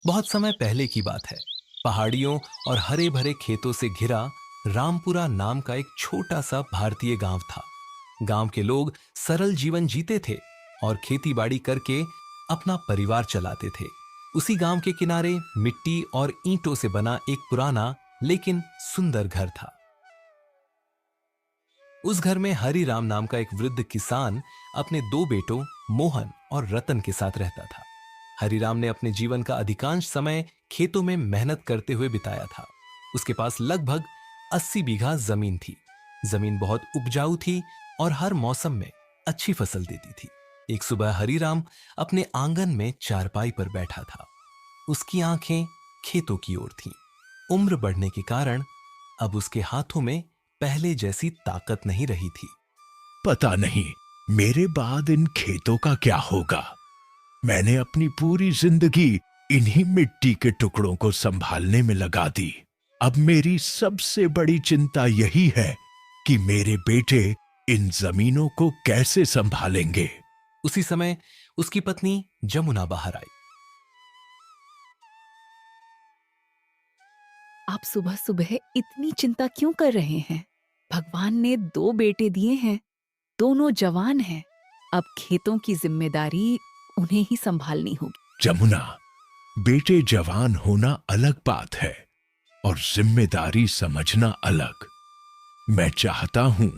बहुत समय पहले की बात है। पहाड़ियों और हरे भरे खेतों से घिरा रामपुरा नाम का एक छोटा सा भारतीय गांव था। गांव के लोग सरल जीवन जीते थे और खेतीबाड़ी करके अपना परिवार चलाते थे। उसी गांव के किनारे मिट्टी और ईंटों से बना एक पुराना लेकिन सुंदर घर था। उस घर में हरिराम नाम का एक वृद्ध किसान अपने दो बेटों मोहन और रतन के साथ रहता था। हरिराम ने अपने जीवन का अधिकांश समय खेतों में मेहनत करते हुए बिताया था। उसके पास लगभग 80 बीघा जमीन थी। जमीन बहुत उपजाऊ थी और हर मौसम में अच्छी फसल देती थी। एक सुबह हरिराम अपने आंगन में चारपाई पर बैठा था। उसकी आंखें खेतों की ओर थीं। उम्र बढ़ने के कारण अब उसके हाथों में पहले जैसी ताकत नहीं रही थी। पता नहीं मेरे बाद इन खेतों का क्या होगा। मैंने अपनी पूरी जिंदगी इन्हीं मिट्टी के टुकड़ों को संभालने में लगा दी। अब मेरी सबसे बड़ी चिंता यही है कि मेरे बेटे इन जमीनों को कैसे संभालेंगे। उसी समय उसकी पत्नी जमुना बाहर आई। आप सुबह सुबह इतनी चिंता क्यों कर रहे हैं? भगवान ने दो बेटे दिए हैं, दोनों जवान हैं। अब खेतों की जिम्मेदारी उन्हें ही संभालनी होगी। जमुना, बेटे जवान होना अलग बात है और जिम्मेदारी समझना अलग। मैं चाहता हूं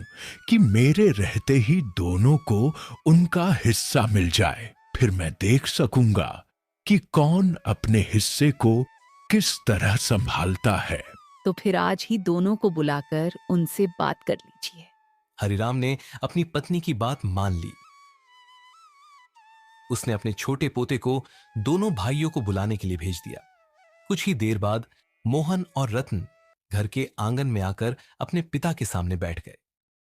कि मेरे रहते ही दोनों को उनका हिस्सा मिल जाए। फिर मैं देख सकूंगा कि कौन अपने हिस्से को किस तरह संभालता है। तो फिर आज ही दोनों को बुलाकर उनसे बात कर लीजिए। हरिराम ने अपनी पत्नी की बात मान ली। उसने अपने छोटे पोते को दोनों भाइयों को बुलाने के लिए भेज दिया। कुछ ही देर बाद मोहन और रत्न घर के आंगन में आकर अपने पिता के सामने बैठ गए।